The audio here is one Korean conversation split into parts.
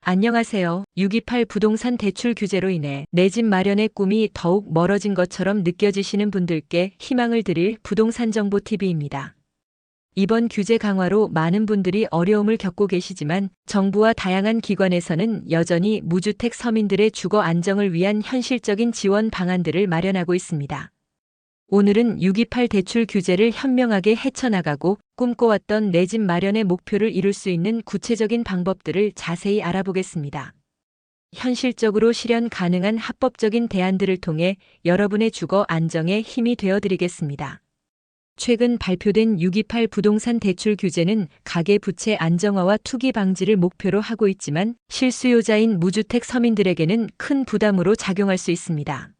안녕하세요. 628 부동산 대출 규제로 인해 내 집 마련의 꿈이 더욱 멀어진 것처럼 느껴지시는 분들께 희망을 드릴 부동산 정보 TV입니다. 이번 규제 강화로 많은 분들이 어려움을 겪고 계시지만 정부와 다양한 기관에서는 여전히 무주택 서민들의 주거 안정을 위한 현실적인 지원 방안들을 마련하고 있습니다. 오늘은 628 대출 규제를 현명하게 헤쳐나가고 꿈꿔왔던 내 집 마련의 목표를 이룰 수 있는 구체적인 방법들을 자세히 알아보겠습니다. 현실적으로 실현 가능한 합법적인 대안들을 통해 여러분의 주거 안정에 힘이 되어드리겠습니다. 최근 발표된 628 부동산 대출 규제는 가계부채 안정화와 투기 방지를 목표로 하고 있지만 실수요자인 무주택 서민들에게는 큰 부담으로 작용할 수 있습니다.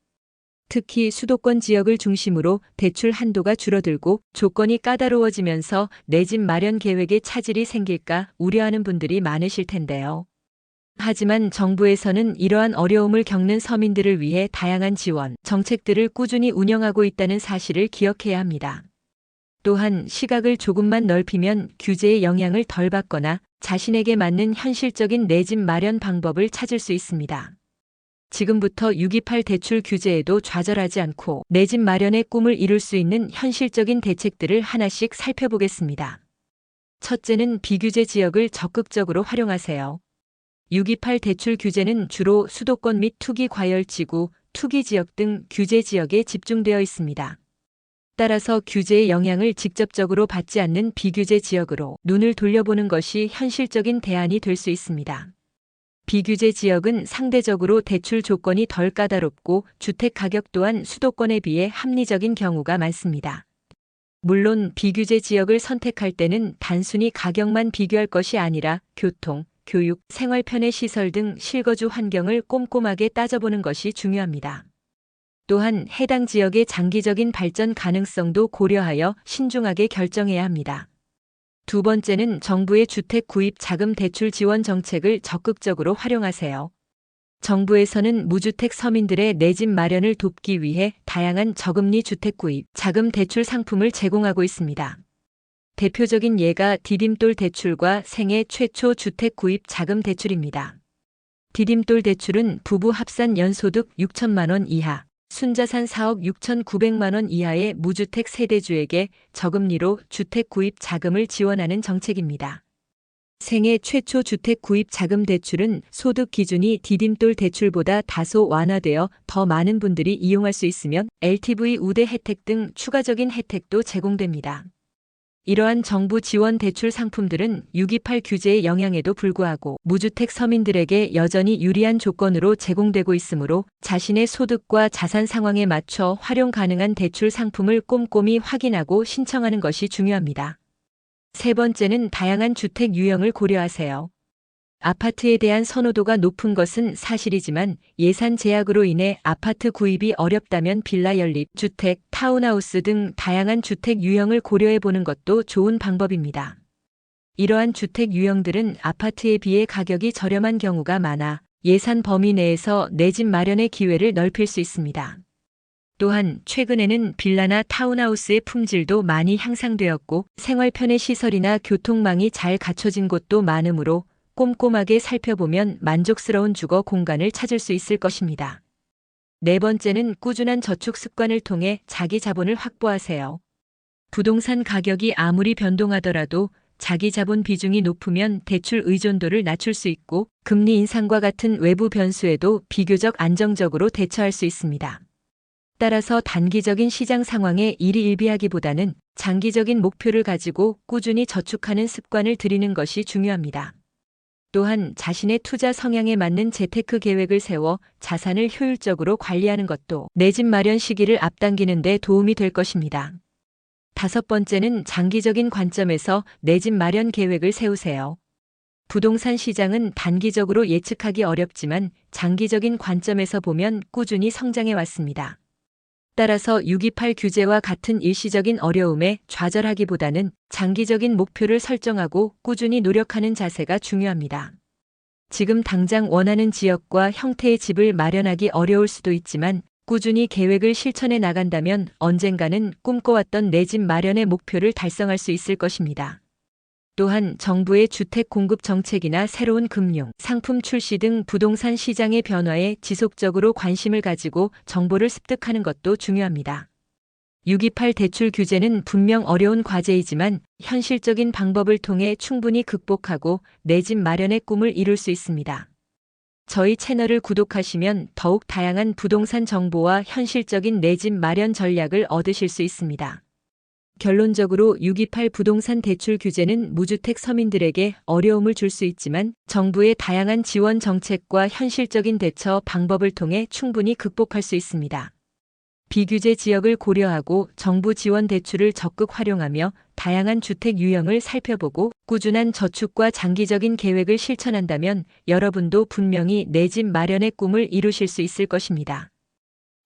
특히 수도권 지역을 중심으로 대출 한도가 줄어들고 조건이 까다로워지면서 내 집 마련 계획에 차질이 생길까 우려하는 분들이 많으실 텐데요. 하지만 정부에서는 이러한 어려움을 겪는 서민들을 위해 다양한 지원, 정책들을 꾸준히 운영하고 있다는 사실을 기억해야 합니다. 또한 시각을 조금만 넓히면 규제의 영향을 덜 받거나 자신에게 맞는 현실적인 내 집 마련 방법을 찾을 수 있습니다. 지금부터 628 대출 규제에도 좌절하지 않고 내 집 마련의 꿈을 이룰 수 있는 현실적인 대책들을 하나씩 살펴보겠습니다. 첫째는 비규제 지역을 적극적으로 활용하세요. 628 대출 규제는 주로 수도권 및 투기 과열지구, 투기 지역 등 규제 지역에 집중되어 있습니다. 따라서 규제의 영향을 직접적으로 받지 않는 비규제 지역으로 눈을 돌려보는 것이 현실적인 대안이 될 수 있습니다. 비규제 지역은 상대적으로 대출 조건이 덜 까다롭고 주택 가격 또한 수도권에 비해 합리적인 경우가 많습니다. 물론 비규제 지역을 선택할 때는 단순히 가격만 비교할 것이 아니라 교통, 교육, 생활 편의 시설 등 실거주 환경을 꼼꼼하게 따져보는 것이 중요합니다. 또한 해당 지역의 장기적인 발전 가능성도 고려하여 신중하게 결정해야 합니다. 두 번째는 정부의 주택 구입 자금 대출 지원 정책을 적극적으로 활용하세요. 정부에서는 무주택 서민들의 내 집 마련을 돕기 위해 다양한 저금리 주택 구입 자금 대출 상품을 제공하고 있습니다. 대표적인 예가 디딤돌 대출과 생애 최초 주택 구입 자금 대출입니다. 디딤돌 대출은 부부 합산 연소득 6천만 원 이하, 순자산 4억 6,900만 원 이하의 무주택 세대주에게 저금리로 주택 구입 자금을 지원하는 정책입니다. 생애 최초 주택 구입 자금 대출은 소득 기준이 디딤돌 대출보다 다소 완화되어 더 많은 분들이 이용할 수 있으며 LTV 우대 혜택 등 추가적인 혜택도 제공됩니다. 이러한 정부 지원 대출 상품들은 628 규제의 영향에도 불구하고 무주택 서민들에게 여전히 유리한 조건으로 제공되고 있으므로 자신의 소득과 자산 상황에 맞춰 활용 가능한 대출 상품을 꼼꼼히 확인하고 신청하는 것이 중요합니다. 세 번째는 다양한 주택 유형을 고려하세요. 아파트에 대한 선호도가 높은 것은 사실이지만 예산 제약으로 인해 아파트 구입이 어렵다면 빌라 연립, 주택, 타운하우스 등 다양한 주택 유형을 고려해 보는 것도 좋은 방법입니다. 이러한 주택 유형들은 아파트에 비해 가격이 저렴한 경우가 많아 예산 범위 내에서 내 집 마련의 기회를 넓힐 수 있습니다. 또한 최근에는 빌라나 타운하우스의 품질도 많이 향상되었고 생활 편의 시설이나 교통망이 잘 갖춰진 곳도 많으므로 꼼꼼하게 살펴보면 만족스러운 주거 공간을 찾을 수 있을 것입니다. 네 번째는 꾸준한 저축 습관을 통해 자기 자본을 확보하세요. 부동산 가격이 아무리 변동하더라도 자기 자본 비중이 높으면 대출 의존도를 낮출 수 있고 금리 인상과 같은 외부 변수에도 비교적 안정적으로 대처할 수 있습니다. 따라서 단기적인 시장 상황에 일희일비하기보다는 장기적인 목표를 가지고 꾸준히 저축하는 습관을 들이는 것이 중요합니다. 또한 자신의 투자 성향에 맞는 재테크 계획을 세워 자산을 효율적으로 관리하는 것도 내 집 마련 시기를 앞당기는 데 도움이 될 것입니다. 다섯 번째는 장기적인 관점에서 내 집 마련 계획을 세우세요. 부동산 시장은 단기적으로 예측하기 어렵지만 장기적인 관점에서 보면 꾸준히 성장해 왔습니다. 따라서 628 규제와 같은 일시적인 어려움에 좌절하기보다는 장기적인 목표를 설정하고 꾸준히 노력하는 자세가 중요합니다. 지금 당장 원하는 지역과 형태의 집을 마련하기 어려울 수도 있지만 꾸준히 계획을 실천해 나간다면 언젠가는 꿈꿔왔던 내 집 마련의 목표를 달성할 수 있을 것입니다. 또한 정부의 주택 공급 정책이나 새로운 금융, 상품 출시 등 부동산 시장의 변화에 지속적으로 관심을 가지고 정보를 습득하는 것도 중요합니다. 628 대출 규제는 분명 어려운 과제이지만 현실적인 방법을 통해 충분히 극복하고 내 집 마련의 꿈을 이룰 수 있습니다. 저희 채널을 구독하시면 더욱 다양한 부동산 정보와 현실적인 내 집 마련 전략을 얻으실 수 있습니다. 결론적으로 628 부동산 대출 규제는 무주택 서민들에게 어려움을 줄 수 있지만 정부의 다양한 지원 정책과 현실적인 대처 방법을 통해 충분히 극복할 수 있습니다. 비규제 지역을 고려하고 정부 지원 대출을 적극 활용하며 다양한 주택 유형을 살펴보고 꾸준한 저축과 장기적인 계획을 실천한다면 여러분도 분명히 내 집 마련의 꿈을 이루실 수 있을 것입니다.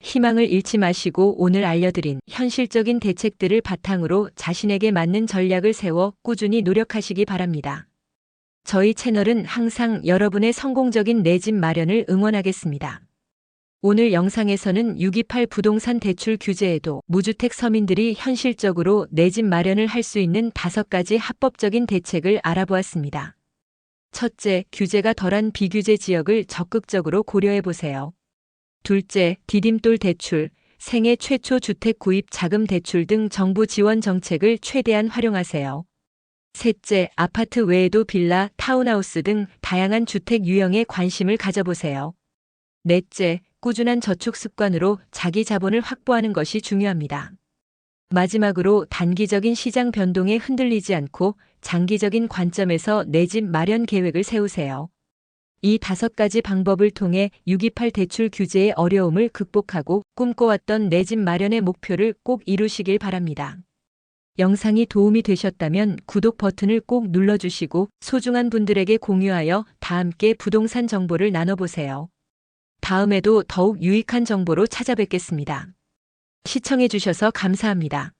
희망을 잃지 마시고 오늘 알려드린 현실적인 대책들을 바탕으로 자신에게 맞는 전략을 세워 꾸준히 노력하시기 바랍니다. 저희 채널은 항상 여러분의 성공적인 내 집 마련을 응원하겠습니다. 오늘 영상에서는 628 부동산 대출 규제에도 무주택 서민들이 현실적으로 내 집 마련을 할 수 있는 5가지 합법적인 대책을 알아보았습니다. 첫째, 규제가 덜한 비규제 지역을 적극적으로 고려해 보세요. 둘째, 디딤돌 대출, 생애 최초 주택 구입 자금 대출 등 정부 지원 정책을 최대한 활용하세요. 셋째, 아파트 외에도 빌라, 타운하우스 등 다양한 주택 유형에 관심을 가져보세요. 넷째, 꾸준한 저축 습관으로 자기 자본을 확보하는 것이 중요합니다. 마지막으로 단기적인 시장 변동에 흔들리지 않고 장기적인 관점에서 내 집 마련 계획을 세우세요. 이 5가지 방법을 통해 628 대출 규제의 어려움을 극복하고 꿈꿔왔던 내 집 마련의 목표를 꼭 이루시길 바랍니다. 영상이 도움이 되셨다면 구독 버튼을 꼭 눌러주시고 소중한 분들에게 공유하여 다 함께 부동산 정보를 나눠보세요. 다음에도 더욱 유익한 정보로 찾아뵙겠습니다. 시청해주셔서 감사합니다.